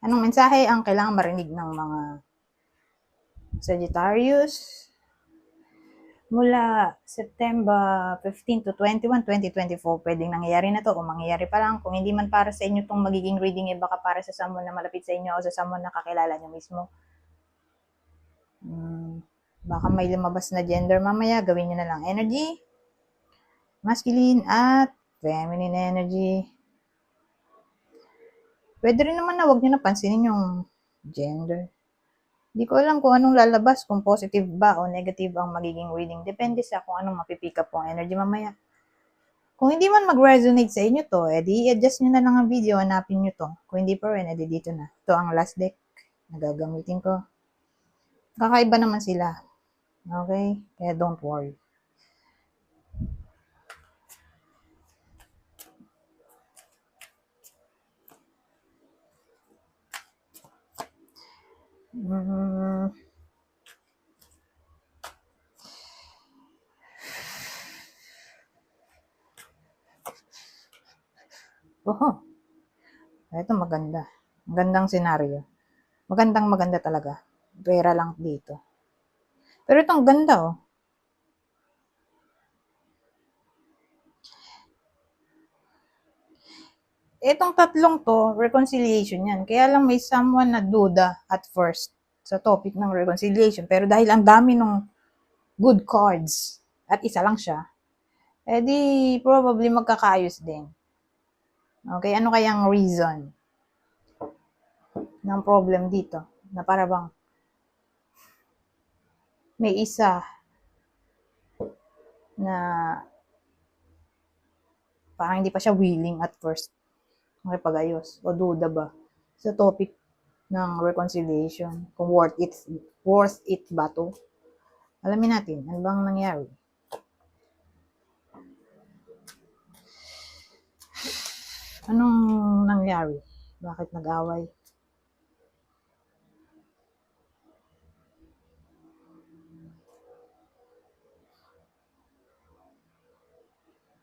Anong mensahe ang kailangan marinig ng mga Sagittarius mula September 15 to 21, 2024? Pwedeng nangyayari na to o mangyayari pa lang. Kung hindi man para sa inyo tong magiging reading, baka para sa someone na malapit sa inyo o sa someone na kakilala nyo mismo. Baka may lumabas na gender mamaya, gawin nyo na lang energy, masculine at feminine energy. Pwede rin naman na wag nyo na pansinin yung gender. Hindi ko alam kung anong lalabas, kung positive ba o negative ang magiging reading. Depende sa kung anong mapipick up ang energy mamaya. Kung hindi man mag-resonate sa inyo to, edi i-adjust nyo na lang ang video, hanapin nyo to. Kung hindi pa rin, edi dito na. Ito ang last deck na gagamitin ko. Kakaiba naman sila. Okay? Kaya don't worry. Ito maganda. Magandang senaryo. Maganda talaga. Pera lang dito. Pero itong ganda oh. Itong tatlong to, reconciliation yan. Kaya lang may someone na duda at first sa topic ng reconciliation. Pero dahil ang dami ng good cards at isa lang siya, edi probably magkakaayos din. Okay, ano kayang reason ng problem dito? Na para bang may isa na parang hindi pa siya willing at first makipag-ayos o duda ba sa topic ng reconciliation, kung worth it ba to? Alamin natin, ano bang nangyari? Anong nangyari? Bakit nag-away?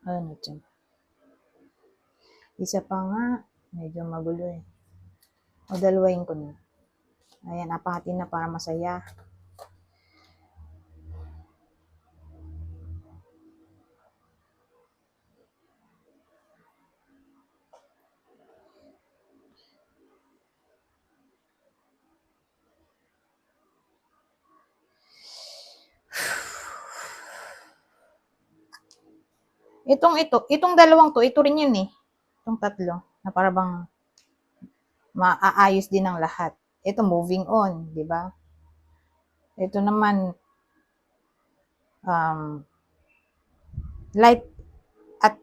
Ano dyan? Isa pa nga, medyo magulo eh. O dalawain ko na. Ayan, apatin na para masaya. Itong dalawang to, ito rin yun eh. Itong tatlo, na para bang maaayos din ang lahat. Ito moving on, di ba? Ito naman, light at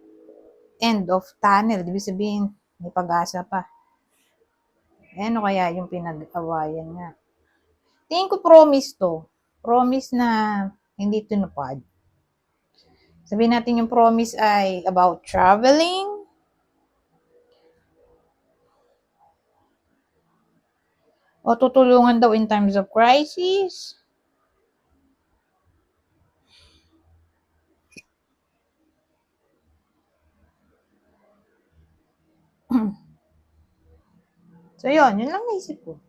end of tunnel. Ibig sabihin, may pag-asa pa. Ano kaya yung pinag-awayan nga? Tingin ko promise to. Promise na hindi tinupad. Sabihin natin yung promise ay about traveling. O tutulungan daw in times of crisis. So yun lang naisip ko.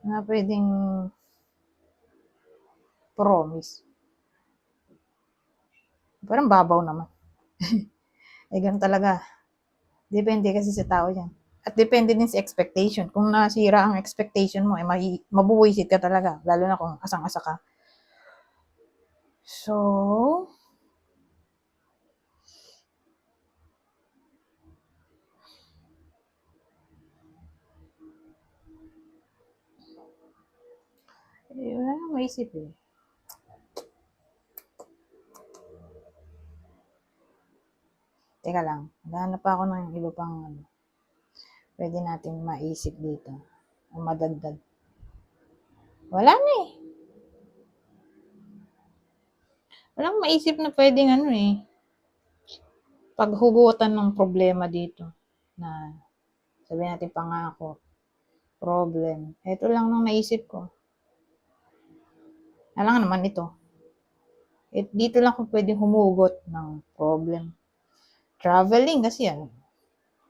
Na pwedeng promise. Parang babaw naman. Eh ganun talaga. Depende kasi sa tao yan. At depende din sa expectation. Kung nasira ang expectation mo, mabuwisit ka talaga. Lalo na kung asang-asa ka. So, wala nang maisip eh. Teka lang, naghahanap pa ako ng iba pang pwede natin maisip dito. O madagdag. Wala na eh. Walang maisip na pwedeng paghugutan ng problema dito. Na sabihin natin pangako, problem. Ito lang nang naisip ko. Alam naman ito. Dito lang kung pwedeng humugot ng problem. Traveling kasi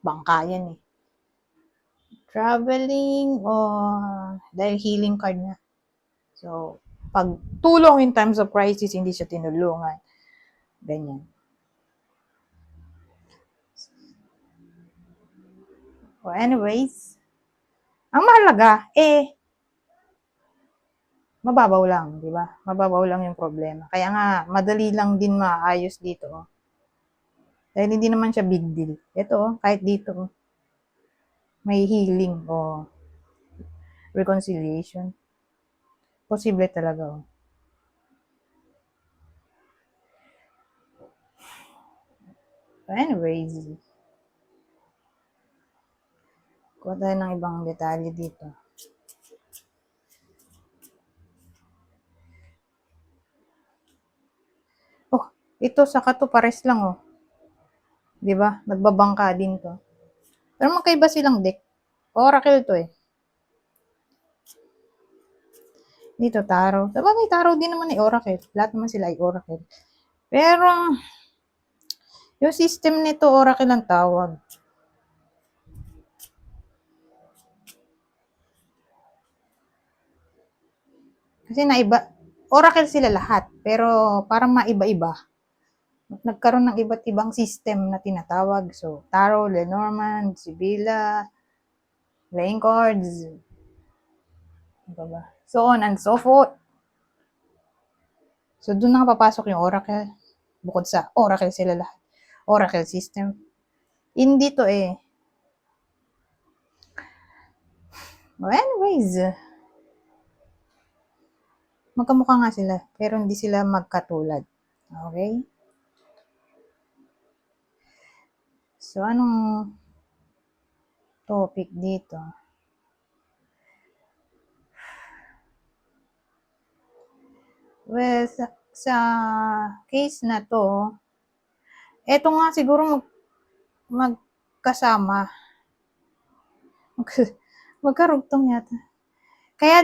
bangka yan eh. Traveling o dahil healing card na. So, pag tulong in times of crisis, hindi siya tinulungan. Ganyan. So, anyways, ang mahalaga, mababaw lang, di ba? Mababaw lang yung problema. Kaya nga, madali lang din maayos dito. Oh. Dahil hindi naman siya big deal. Ito, kahit dito, may healing o reconciliation. Posible talaga. Oh. So anyways, kuha tayo ng ibang detalye dito. Oh, ito saka to pares lang oh. 'Di ba? Nagbabangka din to. Pero magkaiba silang deck. Oracle to eh. Dito tarot. Sabagay tarot din naman ay oracle. Lahat naman sila ay oracle. Pero yung system nito oracle ang tawag. Kasi naiba, oracle sila lahat. Pero parang maiba-iba. Nagkaroon ng iba't ibang system na tinatawag. So, Tarot, Lenormand, Sibylla, playing cards, ano ba? So on and so forth. So, doon na papasok yung oracle. Bukod sa oracle sila lahat. Oracle system. Hindi to eh. Well, anyways, magkamukha nga sila, pero hindi sila magkatulad. Okay? So, anong topic dito? Well, sa case na to, eto nga siguro magkasama. Magkarugtong yata. Kaya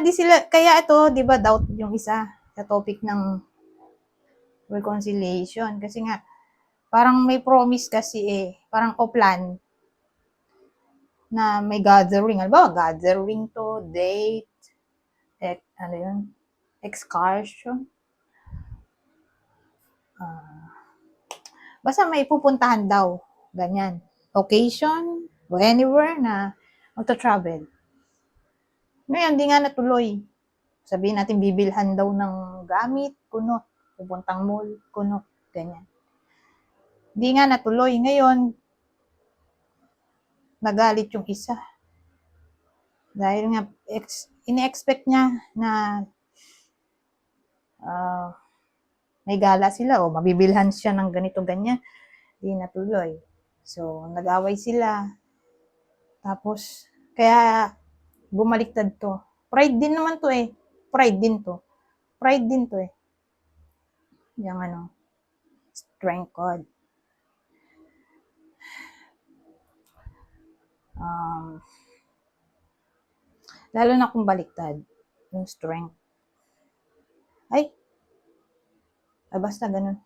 ito, di ba, doubt yung isa sa topic ng reconciliation. Kasi nga, parang may promise kasi eh, parang o plan na may gathering. Ano ba? Gathering to, date, ano yun? Excursion. Basta may pupuntahan daw. Ganyan. Occasion, o anywhere na magta-travel. Ngayon, di nga natuloy. Sabihin natin, bibilhan daw ng gamit, kuno. Pupuntang mall, kuno. Ganyan. Di nga natuloy. Ngayon, nagalit yung isa. Dahil nga, ini-expect niya na may gala sila o mabibilhan siya ng ganito ganyan. Di natuloy. So, nag-away sila. Tapos, kaya bumaliktad to. Pride din naman to eh. Pride din to. Pride din to eh. Yung ano, strength card. Lalo na kung baliktad. Yung strength. Ay, basta ganun.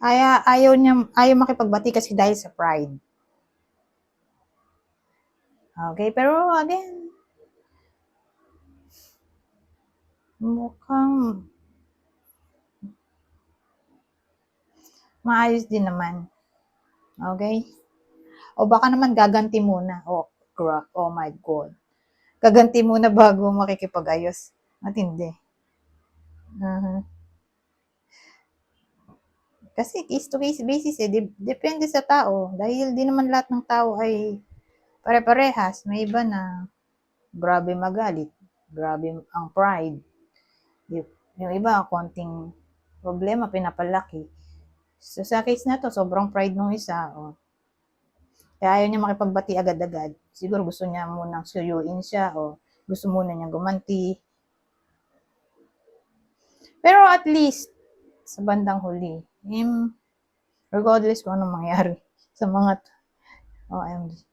Ayaw makipagbati kasi dahil sa pride. Okay, pero again, mukhang maayos din naman. Okay? O baka naman gaganti muna. Oh my God. Gaganti muna bago makikipag-ayos. Matindi. Kasi case to case basis eh. Depende sa tao. Dahil di naman lahat ng tao ay pare-parehas. May iba na grabe magalit. Grabe ang pride. Yung iba, konting problema, pinapalaki. So, sa case na to, sobrang pride nung isa. Oh. Kaya ayaw niya makipagbati agad-agad. Siguro gusto niya munang suyuin siya o gusto muna niya gumanti. Pero at least, sa bandang huli, regardless kung anong mangyari sa mga OMG.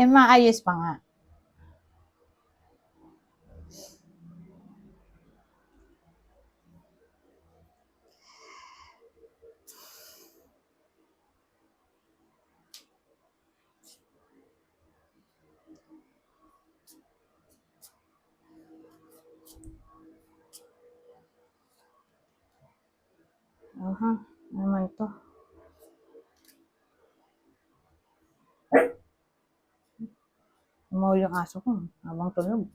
Maayos pa nga. Ano naman to? Umawal yung aso ko habang tulog.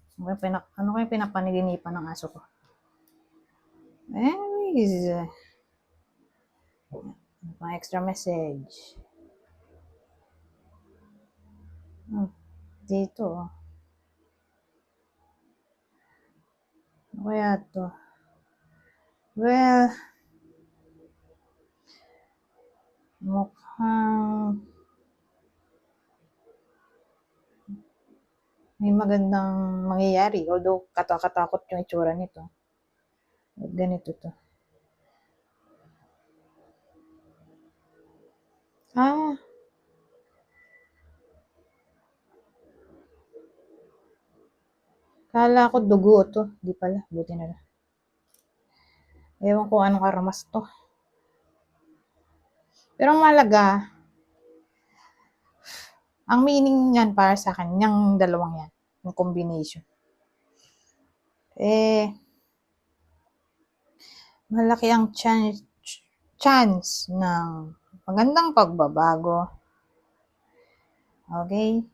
Ano kaya pinapaniginipan ng aso ko? Anyways, pang extra message. Dito, ano kaya to? Well, mukhang may magandang mangyayari. Although, katakatakot yung itsura nito. Ganito to. Kala ko dugo to. Di pala. Buti na lang. Ewan ko anong aramas to. Pero malaga, ang meaning niyan para sa akin, yung dalawang yan, yung combination. Malaki ang chance ng magandang pagbabago. Okay?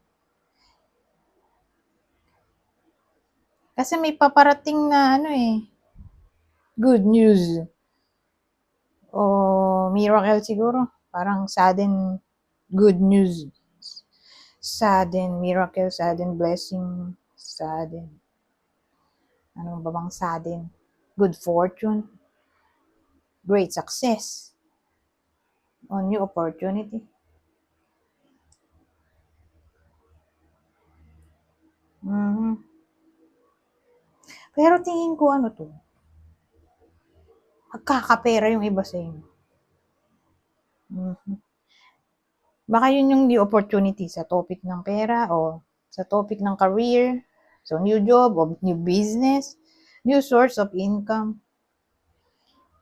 Kasi may paparating na good news. O miracle siguro. Parang sudden good news. Sudden miracle, sudden blessing, sudden. Ano ba bang sudden? Good fortune. Great success. O new opportunity. Pero tingin ko magkakapera yung iba sa inyo. Baka yun yung new opportunity sa topic ng pera o sa topic ng career, so new job o new business, new source of income.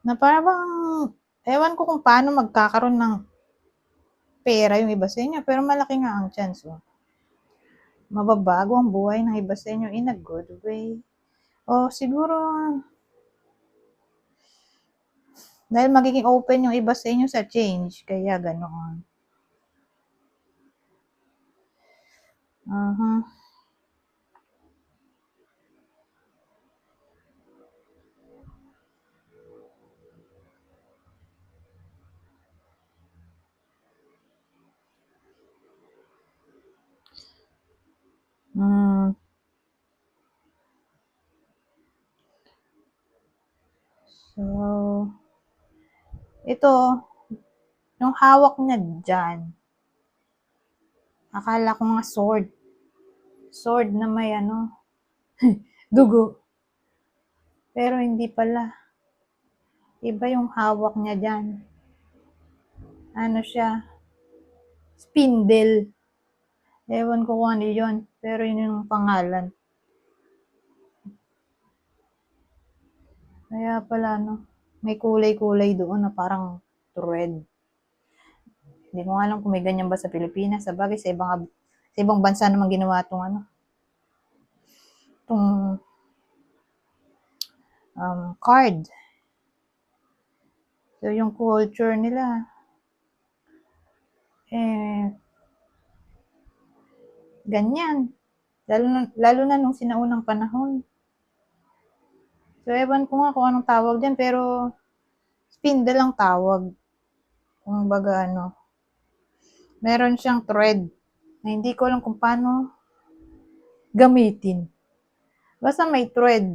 Na parang, ewan ko kung paano magkakaroon ng pera yung iba sa inyo, pero malaki nga ang chance. Mababago ang buhay ng iba sa inyo in a good way. O siguro, dahil magiging open yung iba sa inyo sa change, kaya ganoon. So, ito, yung hawak niya dyan, akala ko nga sword. Sword na may dugo. Pero hindi pala. Iba yung hawak niya dyan. Ano siya? Spindle. Ewan ko kung ano yun. Pero yun yung pangalan. Kaya pala, may kulay-kulay doon na parang thread. Hindi ko alam kung may ganyan ba sa Pilipinas. Sabagay, sa ibang bansa naman ginawa itong card. So, yung culture nila, ganyan. Lalo na nung sinaunang panahon. So, ewan ko nga kung anong tawag dyan, pero spindle ang tawag. Kung baga meron siyang thread na hindi ko alam kung paano gamitin. Basta may thread.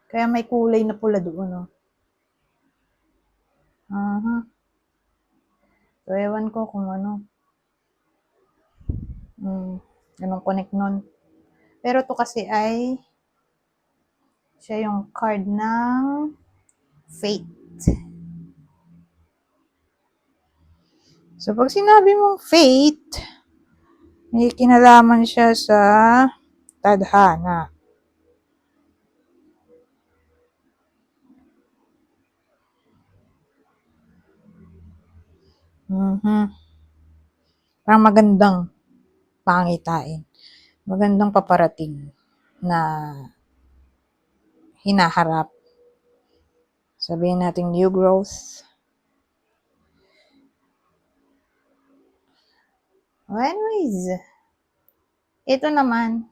Kaya may kulay na pula doon, So, ewan ko kung anong connect nun. Pero to kasi ay siya yung card ng fate. So, pag sinabi mong fate, may kinalaman siya sa tadhana. Parang magandang pangitain. Magandang paparating na hinaharap Sabihin natin new growth. Anyways, ito naman,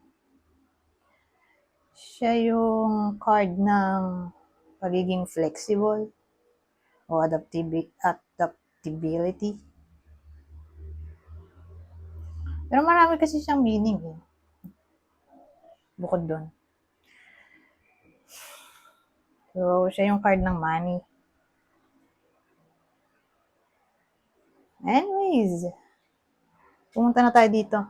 siya yung card ng pagiging flexible o adaptability. Pero marami kasi siyang meaning eh. Bukod doon. So, siya yung card ng money. Anyways, pumunta na tayo dito.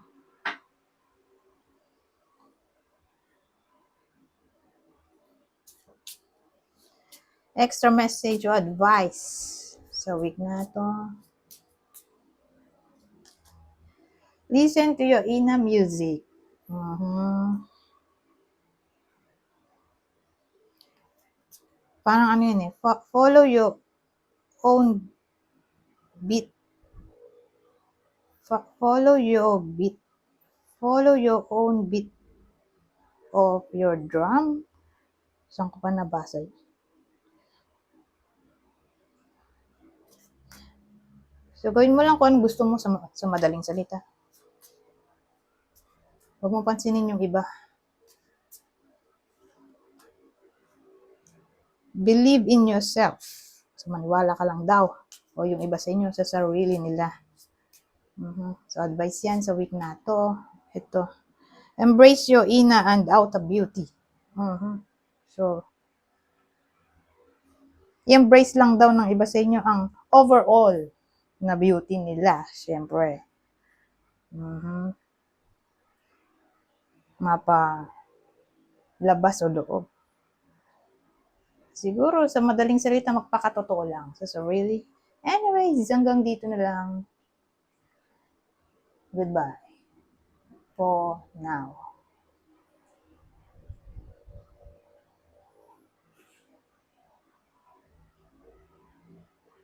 Extra message o advice sa week na to. Listen to your inner music. Parang ano yun eh. Follow your own beat. Follow your beat. Follow your own beat of your drum. Saan ko pa nabasa yun? So, gawin mo lang kung ano gusto mo sa madaling salita. Huwag mo pansinin yung iba. Believe in yourself. So, maniwala ka lang daw. O yung iba sa inyo, sa sarili nila. So, advice yan sa week na to. Ito. Embrace your inner and outer beauty. So, i-embrace lang daw ng iba sa inyo ang overall na beauty nila, syempre. Mapa labas o loob. Siguro, sa madaling salita, magpakatotoo lang sa sarili. Anyways, hanggang dito na lang. Goodbye for now.